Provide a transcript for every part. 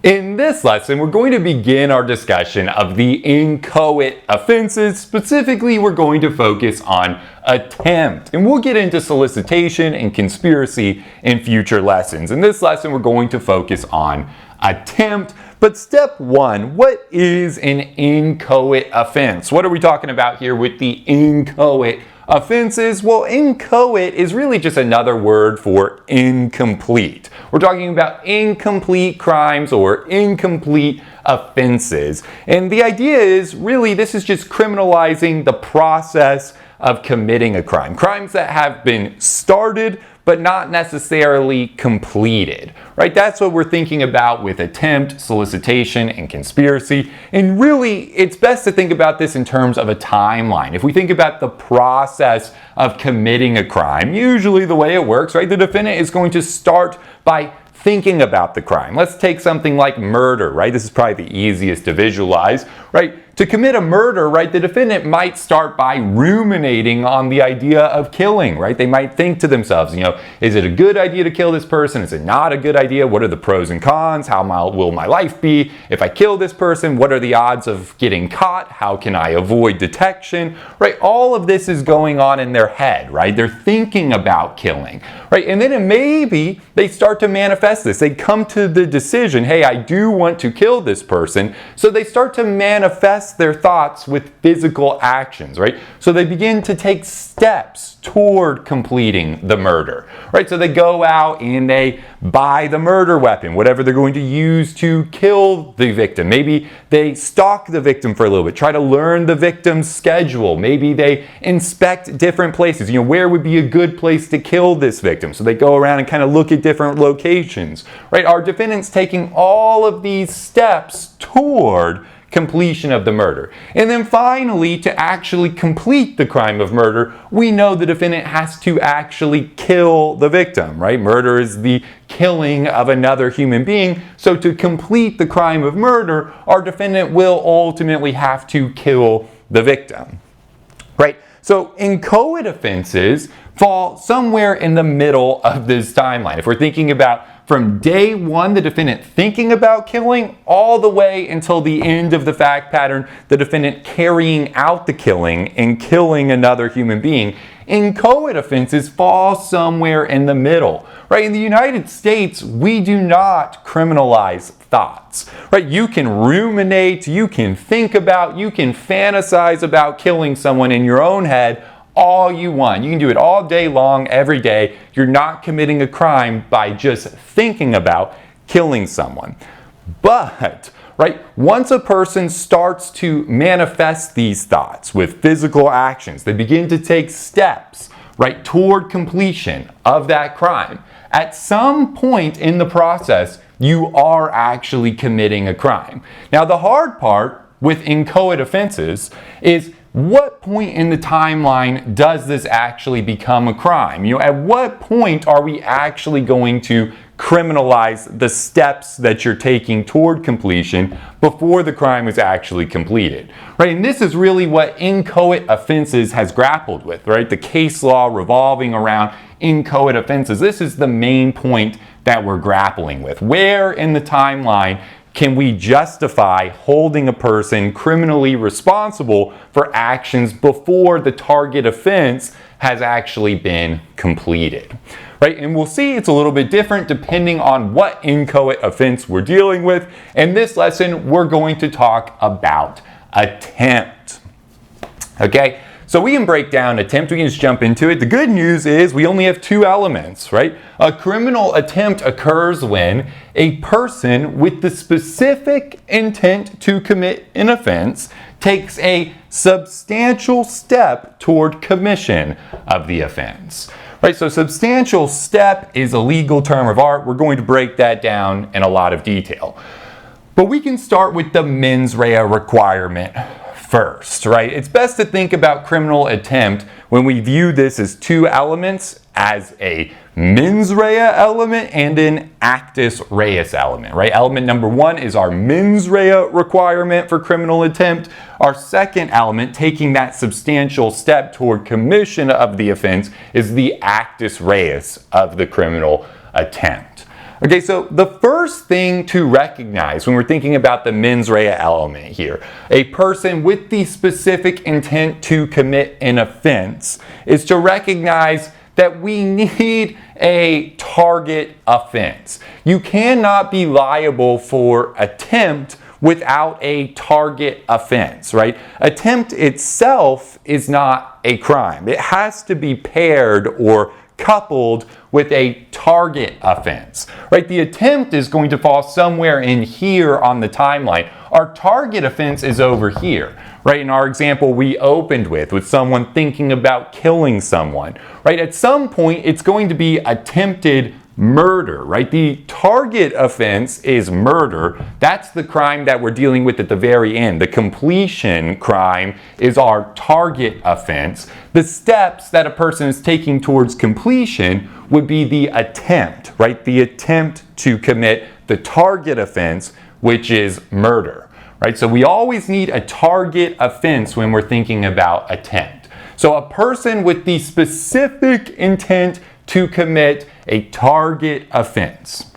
In this lesson, we're going to begin our discussion of the inchoate offenses. Specifically, we're going to focus on attempt. And we'll get into solicitation and conspiracy in future lessons. In this lesson, we're going to focus on attempt. But step one, what is an inchoate offense? What are we talking about here with the inchoate offenses? Well, inchoate is really just another word for incomplete. We're talking about incomplete crimes or incomplete offenses. And the idea is really this is just criminalizing the process of committing a crime. Crimes that have been started but not necessarily completed, right? That's what we're thinking about with attempt, solicitation, and conspiracy. And really, it's best to think about this in terms of a timeline. If we think about the process of committing a crime, usually the way it works, right? The defendant is going to start by thinking about the crime. Let's take something like murder, right? This is probably the easiest to visualize, right? To commit a murder, right, the defendant might start by ruminating on the idea of killing, right? They might think to themselves, is it a good idea to kill this person? Is it not a good idea? What are the pros and cons? How will my life be if I kill this person? What are the odds of getting caught? How can I avoid detection, right? All of this is going on in their head, right? They're thinking about killing, right? And then maybe they start to manifest this. They come to the decision, hey, I do want to kill this person. So they start to manifest their thoughts with physical actions, right? So they begin to take steps toward completing the murder, right? So they go out and they buy the murder weapon, whatever they're going to use to kill the victim. Maybe they stalk the victim for a little bit, try to learn the victim's schedule. Maybe they inspect different places. Where would be a good place to kill this victim? So they go around and kind of look at different locations, right? Our defendant's taking all of these steps toward completion of the murder. And then finally, to actually complete the crime of murder, we know the defendant has to actually kill the victim, right? Murder is the killing of another human being. So to complete the crime of murder, our defendant will ultimately have to kill the victim, right? So inchoate offenses fall somewhere in the middle of this timeline. If we're thinking about from day one, the defendant thinking about killing, all the way until the end of the fact pattern, the defendant carrying out the killing and killing another human being, inchoate offenses fall somewhere in the middle, right? In the United States, we do not criminalize thoughts, right? You can ruminate, you can think about, you can fantasize about killing someone in your own head all you want. You can do it all day long, every day. You're not committing a crime by just thinking about killing someone. But, right, once a person starts to manifest these thoughts with physical actions, they begin to take steps, right, toward completion of that crime. At some point in the process, you are actually committing a crime. Now, the hard part with inchoate offenses is what point in the timeline does this actually become a crime? At what point are we actually going to criminalize the steps that you're taking toward completion before the crime is actually completed, right? And this is really what inchoate offenses has grappled with, right? The case law revolving around inchoate offenses. This is the main point that we're grappling with. Where in the timeline can we justify holding a person criminally responsible for actions before the target offense has actually been completed, right? And we'll see it's a little bit different depending on what inchoate offense we're dealing with. In this lesson, we're going to talk about attempt, okay? So we can break down attempt, we can just jump into it. The good news is we only have two elements, right? A criminal attempt occurs when a person with the specific intent to commit an offense takes a substantial step toward commission of the offense, right? So substantial step is a legal term of art. We're going to break that down in a lot of detail. But we can start with the mens rea requirement first, right? It's best to think about criminal attempt when we view this as two elements, as a mens rea element and an actus reus element, right? Element number one is our mens rea requirement for criminal attempt. Our second element, taking that substantial step toward commission of the offense, is the actus reus of the criminal attempt. Okay, so the first thing to recognize when we're thinking about the mens rea element here, a person with the specific intent to commit an offense, is to recognize that we need a target offense. You cannot be liable for attempt without a target offense, right? Attempt itself is not a crime. It has to be paired or coupled with a target offense, right? The attempt is going to fall somewhere in here on the timeline. Our target offense is over here, right? In our example we opened with someone thinking about killing someone, right? At some point it's going to be attempted murder, right? The target offense is murder. That's the crime that we're dealing with at the very end. The completion crime is our target offense. The steps that a person is taking towards completion would be the attempt, right? The attempt to commit the target offense, which is murder, right? So we always need a target offense when we're thinking about attempt. So a person with the specific intent to commit a target offense.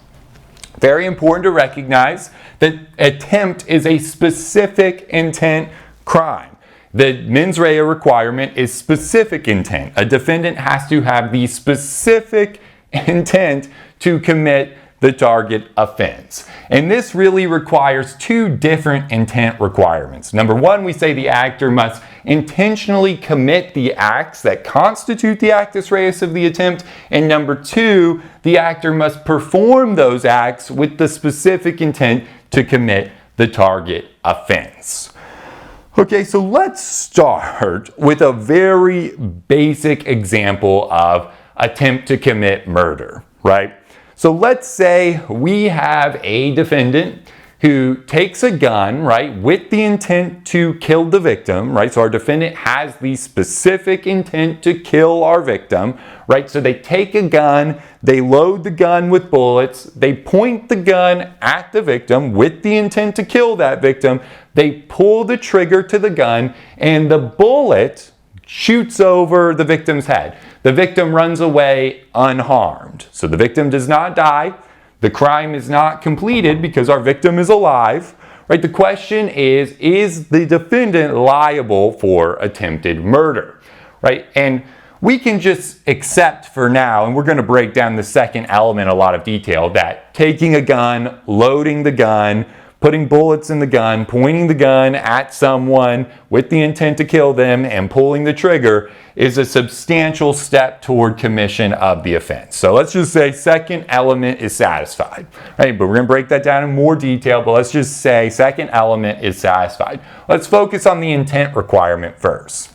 Very important to recognize that attempt is a specific intent crime. The mens rea requirement is specific intent. A defendant has to have the specific intent to commit the target offense. And this really requires two different intent requirements. Number one, we say the actor must intentionally commit the acts that constitute the actus reus of the attempt. And number two, the actor must perform those acts with the specific intent to commit the target offense. Okay, so let's start with a very basic example of attempt to commit murder, right? So let's say we have a defendant who takes a gun, right, with the intent to kill the victim, right? So our defendant has the specific intent to kill our victim, right? So they take a gun, they load the gun with bullets, they point the gun at the victim with the intent to kill that victim, they pull the trigger to the gun, and the bullet shoots over the victim's head. The victim runs away unharmed. So the victim does not die. The crime is not completed because our victim is alive. Right? The question is the defendant liable for attempted murder? Right? And we can just accept for now, and we're going to break down the second element in a lot of detail, that taking a gun, loading the gun, putting bullets in the gun, pointing the gun at someone with the intent to kill them, and pulling the trigger is a substantial step toward commission of the offense. So let's just say second element is satisfied, right? But we're going to break that down in more detail, but let's just say second element is satisfied. Let's focus on the intent requirement first.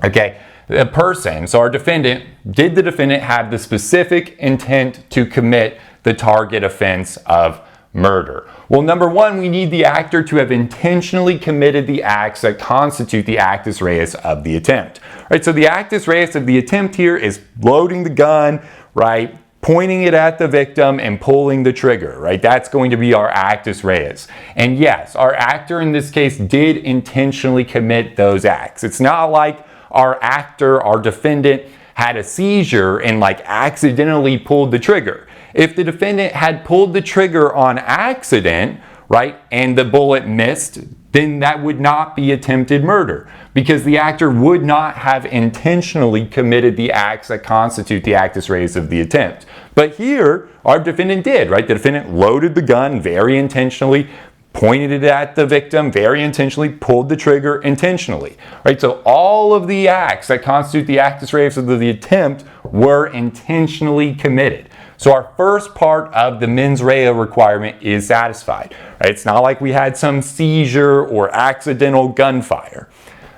Okay, the person, so our defendant, did the defendant have the specific intent to commit the target offense of murder? Well, number one, we need the actor to have intentionally committed the acts that constitute the actus reus of the attempt. Right, so the actus reus of the attempt here is loading the gun, right, pointing it at the victim and pulling the trigger, right? That's going to be our actus reus. And yes, our actor in this case did intentionally commit those acts. It's not like our actor, our defendant, had a seizure and like accidentally pulled the trigger. If the defendant had pulled the trigger on accident, right, and the bullet missed, then that would not be attempted murder because the actor would not have intentionally committed the acts that constitute the actus reus of the attempt. But here, our defendant did, right? The defendant loaded the gun very intentionally, pointed it at the victim very intentionally, pulled the trigger intentionally, right? So all of the acts that constitute the actus reus of the attempt were intentionally committed. So our first part of the mens rea requirement is satisfied, right? It's not like we had some seizure or accidental gunfire,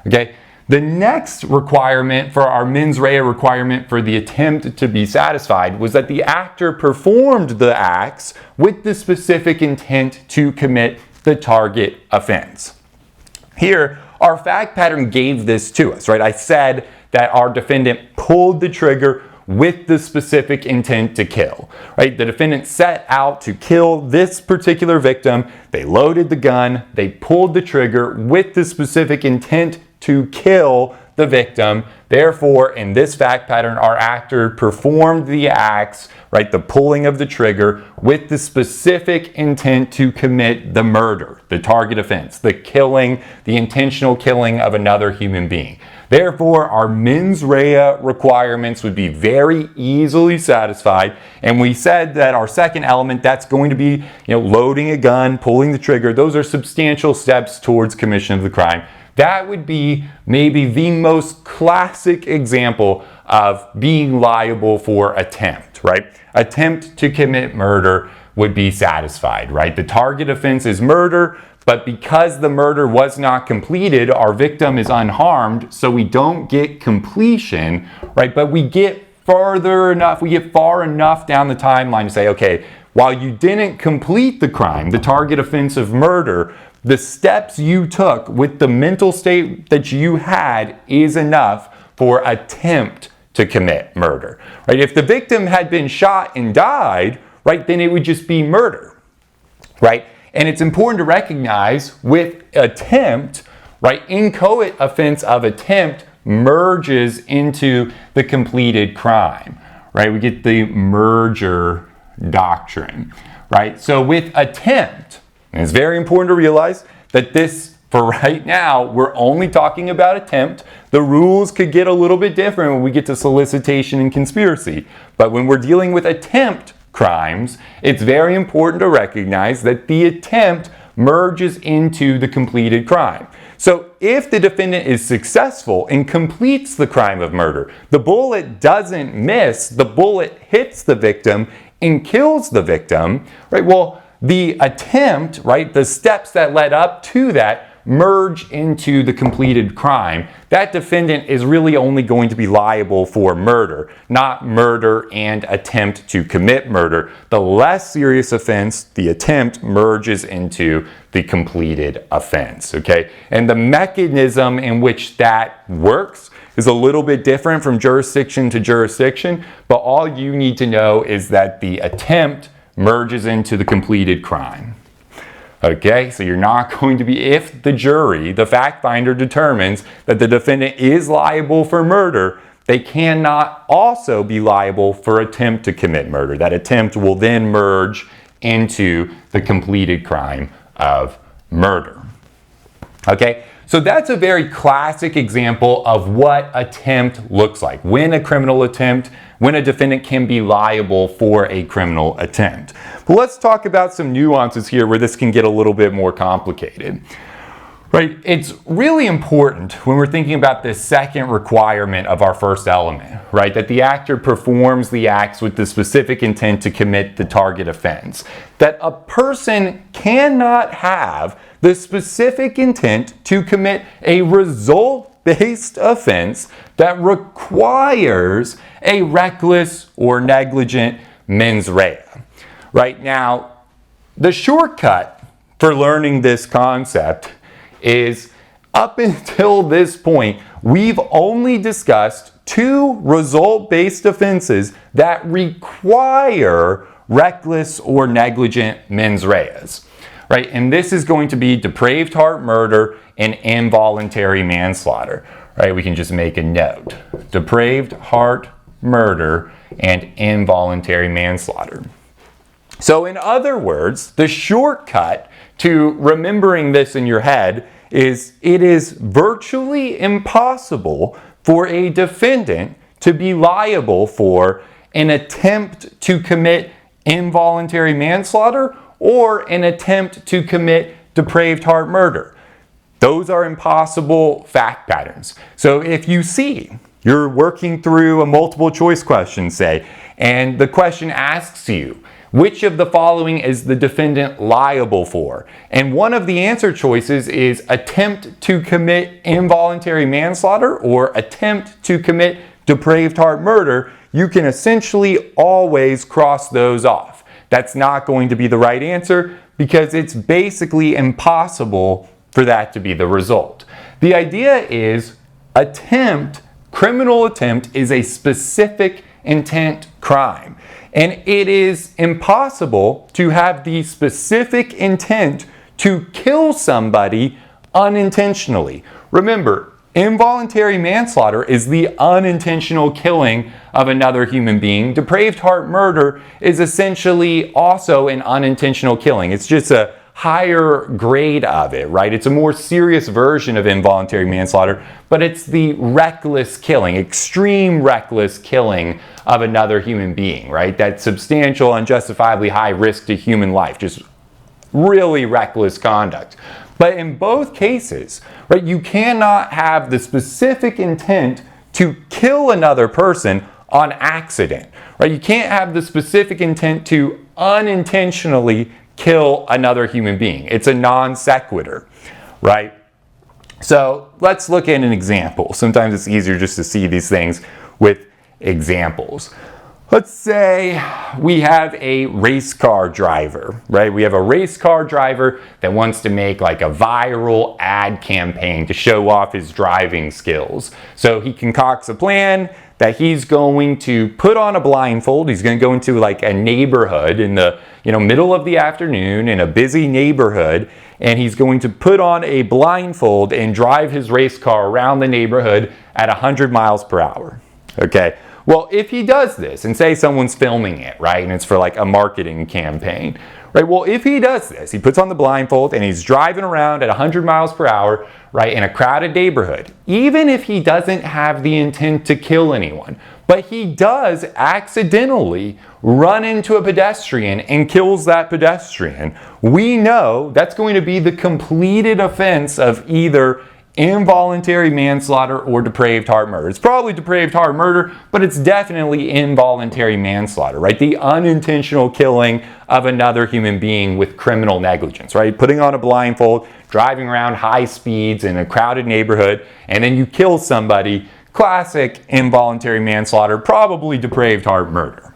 okay? The next requirement for our mens rea requirement for the attempt to be satisfied was that the actor performed the acts with the specific intent to commit the target offense. Here, our fact pattern gave this to us, right? I said that our defendant pulled the trigger with the specific intent to kill, right? The defendant set out to kill this particular victim. They loaded the gun, they pulled the trigger with the specific intent to kill the victim. Therefore, in this fact pattern, our actor performed the acts, right, the pulling of the trigger, with the specific intent to commit the murder, the target offense, the killing, the intentional killing of another human being. Therefore, our mens rea requirements would be very easily satisfied. And we said that our second element, that's going to be, loading a gun, pulling the trigger. Those are substantial steps towards commission of the crime. That would be maybe the most classic example of being liable for attempt, right? Attempt to commit murder would be satisfied, right? The target offense is murder, but because the murder was not completed, our victim is unharmed, so we don't get completion, right? But we get far enough down the timeline to say, okay, while you didn't complete the crime, the target offense of murder, the steps you took with the mental state that you had is enough for attempt to commit murder, right? If the victim had been shot and died, right, then it would just be murder, right? And it's important to recognize with attempt, right, inchoate offense of attempt merges into the completed crime, right? We get the merger doctrine, right? So with attempt, and it's very important to realize that this, for right now, we're only talking about attempt. The rules could get a little bit different when we get to solicitation and conspiracy. But when we're dealing with attempt crimes, it's very important to recognize that the attempt merges into the completed crime. So if the defendant is successful and completes the crime of murder, the bullet doesn't miss, the bullet hits the victim and kills the victim, right? Well, the attempt, right, the steps that led up to that merge into the completed crime. That defendant is really only going to be liable for murder, not murder and attempt to commit murder. The less serious offense, the attempt, merges into the completed offense, okay? And the mechanism in which that works is a little bit different from jurisdiction to jurisdiction, but all you need to know is that the attempt merges into the completed crime. Okay, so you're not going to be, if the jury, the fact finder, determines that the defendant is liable for murder, they cannot also be liable for attempt to commit murder. That attempt will then merge into the completed crime of murder. Okay, so that's a very classic example of what attempt looks like. When a criminal attempt, when a defendant can be liable for a criminal attempt. But let's talk about some nuances here where this can get a little bit more complicated. Right? It's really important when we're thinking about this second requirement of our first element, right? That the actor performs the acts with the specific intent to commit the target offense. That a person cannot have the specific intent to commit a result-based offense that requires a reckless or negligent mens rea. Right now, the shortcut for learning this concept is up until this point, we've only discussed two result-based offenses that require reckless or negligent mens reas, right? And this is going to be depraved heart murder and involuntary manslaughter, right? We can just make a note. Depraved heart murder and involuntary manslaughter. So in other words, the shortcut to remembering this in your head is it is virtually impossible for a defendant to be liable for an attempt to commit involuntary manslaughter or an attempt to commit depraved heart murder. Those are impossible fact patterns. So if you see you're working through a multiple choice question, say, and the question asks you, which of the following is the defendant liable for? And one of the answer choices is attempt to commit involuntary manslaughter or attempt to commit depraved heart murder. You can essentially always cross those off. That's not going to be the right answer because it's basically impossible for that to be the result. The idea is criminal attempt is a specific intent crime. And it is impossible to have the specific intent to kill somebody unintentionally. Remember, Involuntary manslaughter is the unintentional killing of another human being. Depraved heart murder is essentially also an unintentional killing. It's just a higher grade of it, right? It's a more serious version of involuntary manslaughter, but it's the reckless killing, extreme reckless killing of another human being, right? That substantial, unjustifiably high risk to human life, just really reckless conduct. But in both cases, right, you cannot have the specific intent to kill another person on accident, right? You can't have the specific intent to unintentionally kill another human being. It's a non sequitur, right? So let's look at an example. Sometimes it's easier just to see these things with examples. Let's say we have a race car driver, right? We have a race car driver that wants to make like a viral ad campaign to show off his driving skills. So he concocts a plan that he's going to put on a blindfold. He's going to go into like a neighborhood in the middle of the afternoon in a busy neighborhood, and he's going to put on a blindfold and drive his race car around the neighborhood at 100 miles per hour. Okay. Well, if he does this, and say someone's filming it, right, and it's for like a marketing campaign, right? Well, if he does this, he puts on the blindfold and he's driving around at 100 miles per hour, right, in a crowded neighborhood, even if he doesn't have the intent to kill anyone, but he does accidentally run into a pedestrian and kills that pedestrian, we know that's going to be the completed offense of either involuntary manslaughter or depraved heart murder. It's probably depraved heart murder, but it's definitely involuntary manslaughter, right? The unintentional killing of another human being with criminal negligence, right? Putting on a blindfold, driving around high speeds in a crowded neighborhood, and then you kill somebody. Classic involuntary manslaughter, probably depraved heart murder.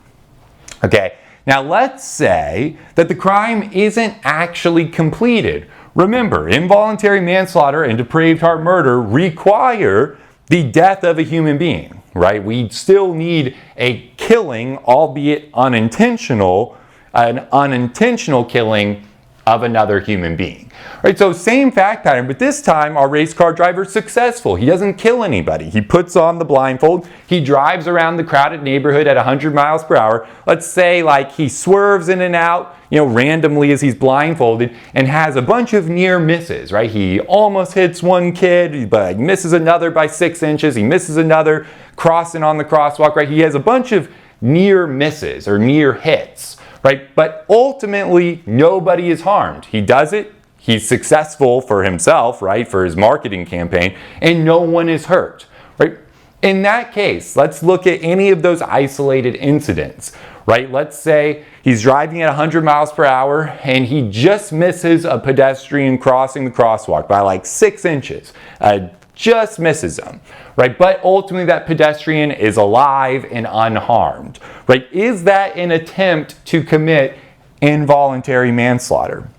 Okay, now let's say that the crime isn't actually completed. Remember, involuntary manslaughter and depraved heart murder require the death of a human being, right? We still need a killing, albeit unintentional, an unintentional killing of another human being. Right, so same fact pattern, but this time our race car driver is successful. He doesn't kill anybody. He puts on the blindfold. He drives around the crowded neighborhood at 100 miles per hour. Let's say like he swerves in and out, randomly as he's blindfolded, and has a bunch of near misses, right? He almost hits one kid, but he misses another by 6 inches. He misses another crossing on the crosswalk, right? He has a bunch of near misses or near hits, right? But ultimately, nobody is harmed. He does it. He's successful for himself, right? For his marketing campaign, and no one is hurt, right? In that case, let's look at any of those isolated incidents, right? Let's say he's driving at 100 miles per hour and he just misses a pedestrian crossing the crosswalk by like 6 inches. Just misses him, right? But ultimately that pedestrian is alive and unharmed, right? Is that an attempt to commit involuntary manslaughter?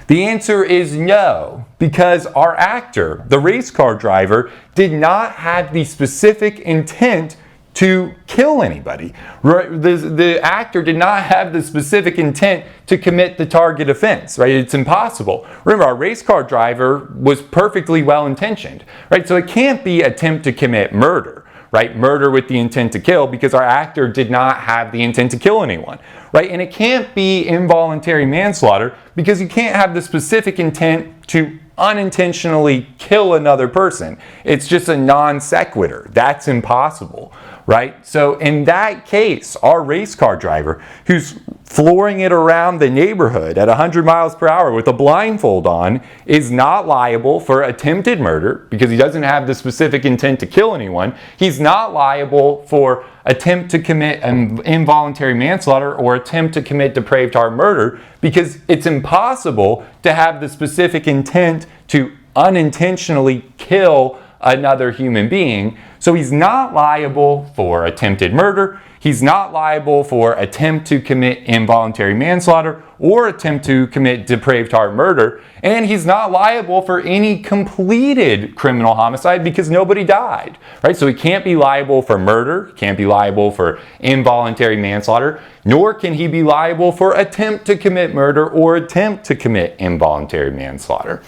The answer is no, because our actor, the race car driver, did not have the specific intent to kill anybody. The actor did not have the specific intent to commit the target offense, right? It's impossible. Remember, our race car driver was perfectly well-intentioned, right? So it can't be attempt to commit murder, right? Murder with the intent to kill, because our actor did not have the intent to kill anyone, right? And it can't be involuntary manslaughter because you can't have the specific intent to unintentionally kill another person. It's just a non sequitur. That's impossible, right? So in that case, our race car driver who's flooring it around the neighborhood at 100 miles per hour with a blindfold on is not liable for attempted murder because he doesn't have the specific intent to kill anyone. He's not liable for attempt to commit involuntary manslaughter or attempt to commit depraved heart murder because it's impossible to have the specific intent to unintentionally kill another human being. So he's not liable for attempted murder. He's not liable for attempt to commit involuntary manslaughter or attempt to commit depraved heart murder. And he's not liable for any completed criminal homicide because nobody died, right? So he can't be liable for murder, can't be liable for involuntary manslaughter, nor can he be liable for attempt to commit murder or attempt to commit involuntary manslaughter,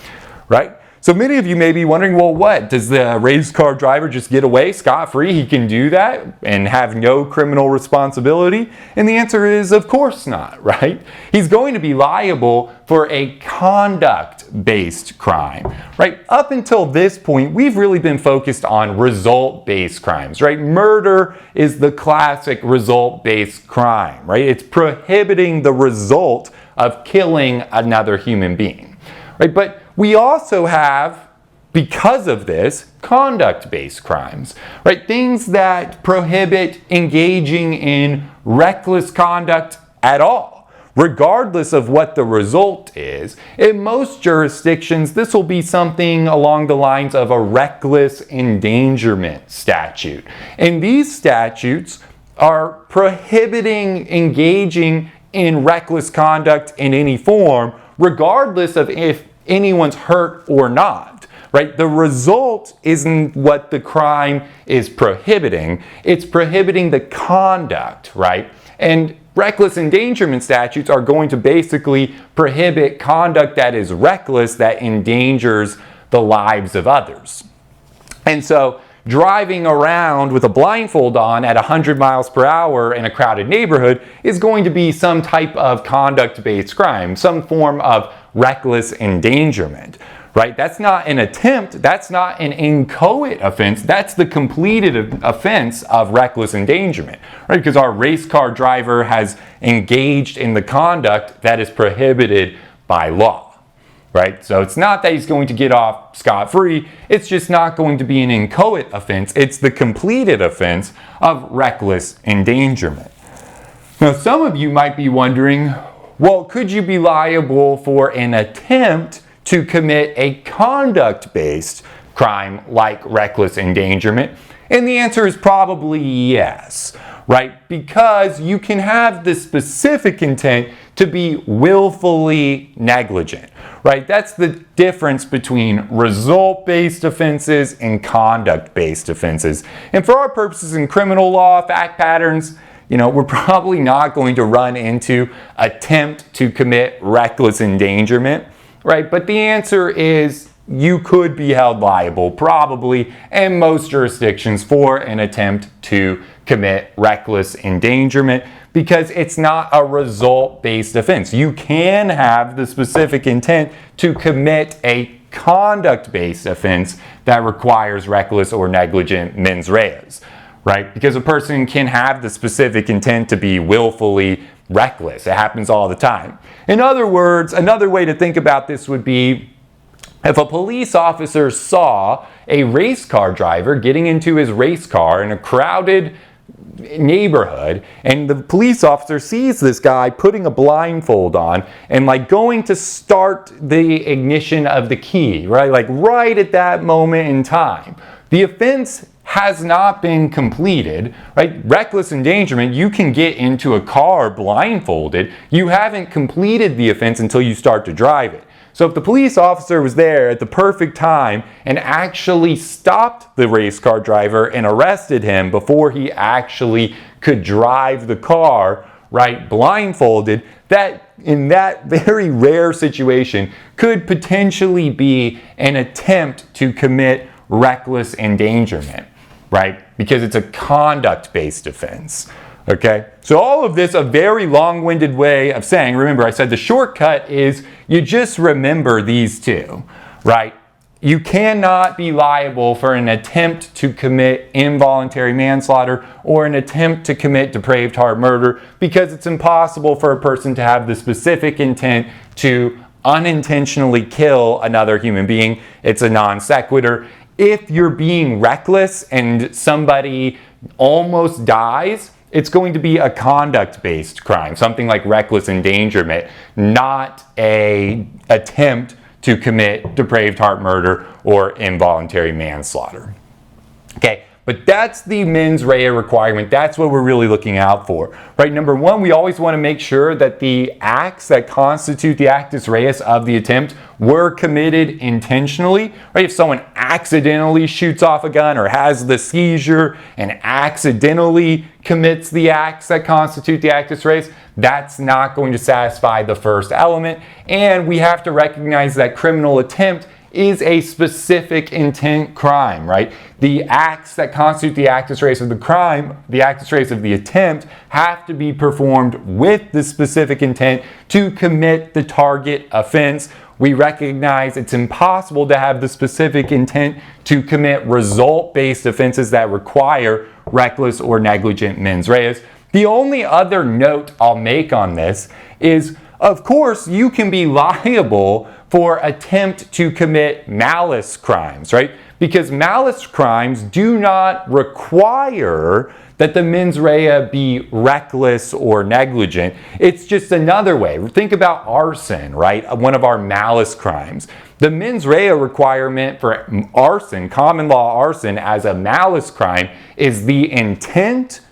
right? So many of you may be wondering, well, what? Does the race car driver just get away scot-free? He can do that and have no criminal responsibility? And the answer is, of course not, right? He's going to be liable for a conduct-based crime, right? Up until this point, we've really been focused on result-based crimes, right? Murder is the classic result-based crime, right? It's prohibiting the result of killing another human being, right? But we also have, because of this, conduct-based crimes, right? Things that prohibit engaging in reckless conduct at all, regardless of what the result is. In most jurisdictions, this will be something along the lines of a reckless endangerment statute. And these statutes are prohibiting engaging in reckless conduct in any form, regardless of if anyone's hurt or not, right? The result isn't what the crime is prohibiting. It's prohibiting the conduct, right? And reckless endangerment statutes are going to basically prohibit conduct that is reckless, that endangers the lives of others. And so driving around with a blindfold on at 100 miles per hour in a crowded neighborhood is going to be some type of conduct-based crime, some form of reckless endangerment, right? That's not an attempt, that's not an inchoate offense, that's the completed offense of reckless endangerment, right? Because our race car driver has engaged in the conduct that is prohibited by law, right? So it's not that he's going to get off scot-free, it's just not going to be an inchoate offense, it's the completed offense of reckless endangerment. Now, some of you might be wondering, well, could you be liable for an attempt to commit a conduct-based crime like reckless endangerment? And the answer is probably yes, right? Because you can have the specific intent to be willfully negligent, right? That's the difference between result-based offenses and conduct-based offenses. And for our purposes in criminal law, fact patterns, we're probably not going to run into attempt to commit reckless endangerment, right? But the answer is you could be held liable, probably, in most jurisdictions for an attempt to commit reckless endangerment because it's not a result-based offense. You can have the specific intent to commit a conduct-based offense that requires reckless or negligent mens reas, right? Because a person can have the specific intent to be willfully reckless. It happens all the time. In other words, another way to think about this would be if a police officer saw a race car driver getting into his race car in a crowded neighborhood, and the police officer sees this guy putting a blindfold on and going to start the ignition of the key, right? Right at that moment in time. The offense has not been completed, right? Reckless endangerment, you can get into a car blindfolded. You haven't completed the offense until you start to drive it. So if the police officer was there at the perfect time and actually stopped the race car driver and arrested him before he actually could drive the car, right, blindfolded, that in that very rare situation could potentially be an attempt to commit reckless endangerment, right? Because it's a conduct-based offense. Okay, so all of this, a very long-winded way of saying, remember I said the shortcut is you just remember these two, right? You cannot be liable for an attempt to commit involuntary manslaughter or an attempt to commit depraved heart murder because it's impossible for a person to have the specific intent to unintentionally kill another human being. It's a non sequitur. If you're being reckless and somebody almost dies, it's going to be a conduct-based crime, something like reckless endangerment, not an attempt to commit depraved heart murder or involuntary manslaughter. Okay, but that's the mens rea requirement. That's what we're really looking out for, right? Number one, we always want to make sure that the acts that constitute the actus reus of the attempt were committed intentionally, right? If someone accidentally shoots off a gun or has the seizure and accidentally commits the acts that constitute the actus reus, that's not going to satisfy the first element. And we have to recognize that criminal attempt is a specific intent crime, right? The acts that constitute the actus reus of the crime, the actus reus of the attempt, have to be performed with the specific intent to commit the target offense. We recognize it's impossible to have the specific intent to commit result-based offenses that require reckless or negligent mens reas. The only other note I'll make on this is, of course, you can be liable for attempt to commit malice crimes, right? Because malice crimes do not require that the mens rea be reckless or negligent. It's just another way. Think about arson, right? One of our malice crimes. The mens rea requirement for arson, common law arson as a malice crime, is the intentional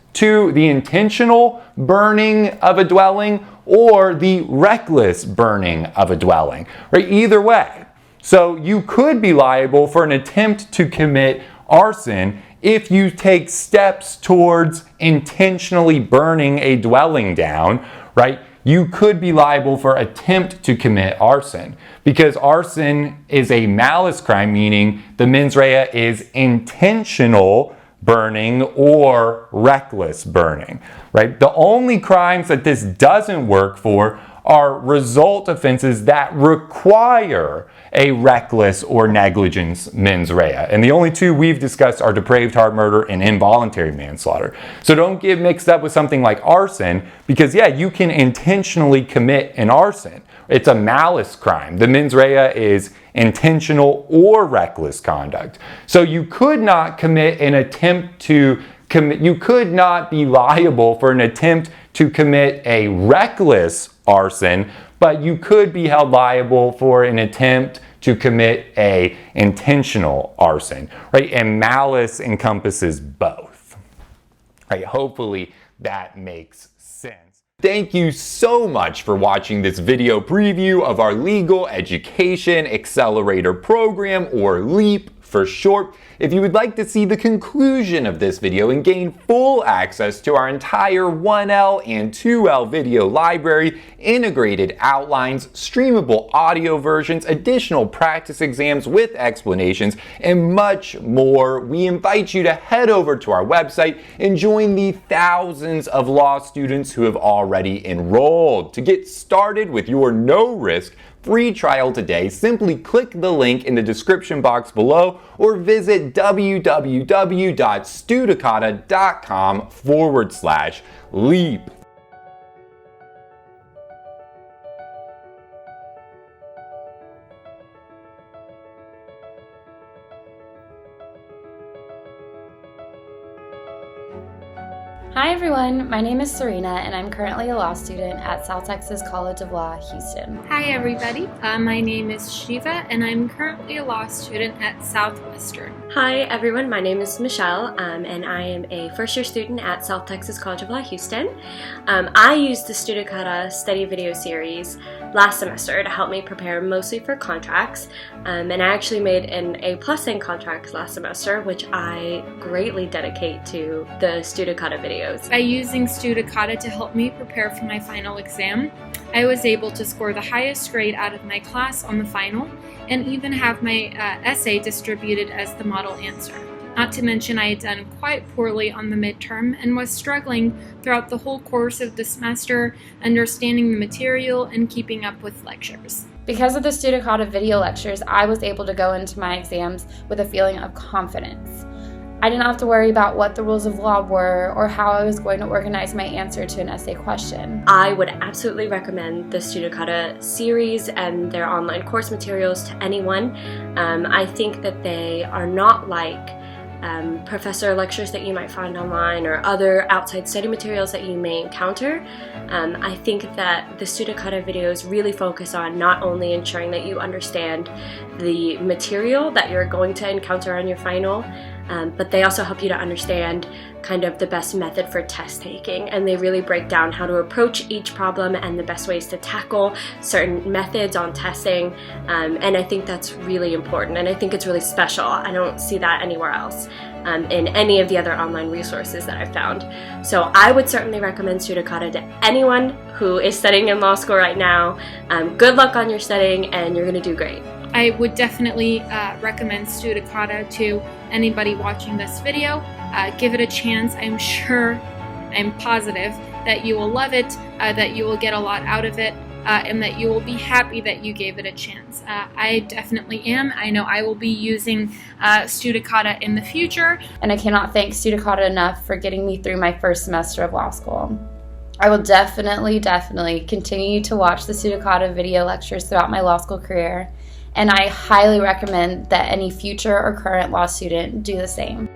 burning of a dwelling or the reckless burning of a dwelling, right? Either way. So you could be liable for an attempt to commit arson if you take steps towards intentionally burning a dwelling down, right? You could be liable for attempt to commit arson because arson is a malice crime, meaning the mens rea is intentional burning or reckless burning, right? The only crimes that this doesn't work for are result offenses that require a reckless or negligent mens rea. And the only two we've discussed are depraved heart murder and involuntary manslaughter. So don't get mixed up with something like arson because, yeah, you can intentionally commit an arson. It's a malice crime. The mens rea is intentional or reckless conduct. So you could not commit an attempt to commit, you could not be liable for an attempt to commit a reckless arson, but you could be held liable for an attempt to commit a intentional arson, right? And malice encompasses both, right? Hopefully that makes sense. Thank you so much for watching this video preview of our Legal Education Accelerator Program, or LEAP for short. If you would like to see the conclusion of this video and gain full access to our entire 1L and 2L video library, integrated outlines, streamable audio versions, additional practice exams with explanations, and much more, we invite you to head over to our website and join the thousands of law students who have already enrolled. To get started with your no-risk free trial today, simply click the link in the description box below or visit www.studicata.com/leap. Hi everyone, my name is Serena and I'm currently a law student at South Texas College of Law, Houston. Hi everybody, my name is Shiva and I'm currently a law student at Southwestern. Hi everyone, my name is Michelle and I am a first year student at South Texas College of Law, Houston. I used the Studicata study video series last semester to help me prepare mostly for contracts, and I actually made an A+ in contracts last semester, which I greatly dedicate to the Studicata videos. By using Studicata to help me prepare for my final exam, I was able to score the highest grade out of my class on the final and even have my essay distributed as the model answer. Not to mention I had done quite poorly on the midterm and was struggling throughout the whole course of the semester, understanding the material and keeping up with lectures. Because of the Studicata video lectures, I was able to go into my exams with a feeling of confidence. I didn't have to worry about what the rules of law were or how I was going to organize my answer to an essay question. I would absolutely recommend the Studicata series and their online course materials to anyone. I think that they are not like professor lectures that you might find online or other outside study materials that you may encounter. I think that the Studicata videos really focus on not only ensuring that you understand the material that you're going to encounter on your final, but they also help you to understand kind of the best method for test taking, and they really break down how to approach each problem and the best ways to tackle certain methods on testing, and I think that's really important, and I think it's really special. I don't see that anywhere else in any of the other online resources that I've found. So I would certainly recommend Studicata to anyone who is studying in law school right now. Good luck on your studying, and you're going to do great. I would definitely recommend Studicata to anybody watching this video. Give it a chance. I'm positive that you will love it, that you will get a lot out of it, and that you will be happy that you gave it a chance. I definitely am. I know I will be using Studicata in the future. And I cannot thank Studicata enough for getting me through my first semester of law school. I will definitely continue to watch the Studicata video lectures throughout my law school career, and I highly recommend that any future or current law student do the same.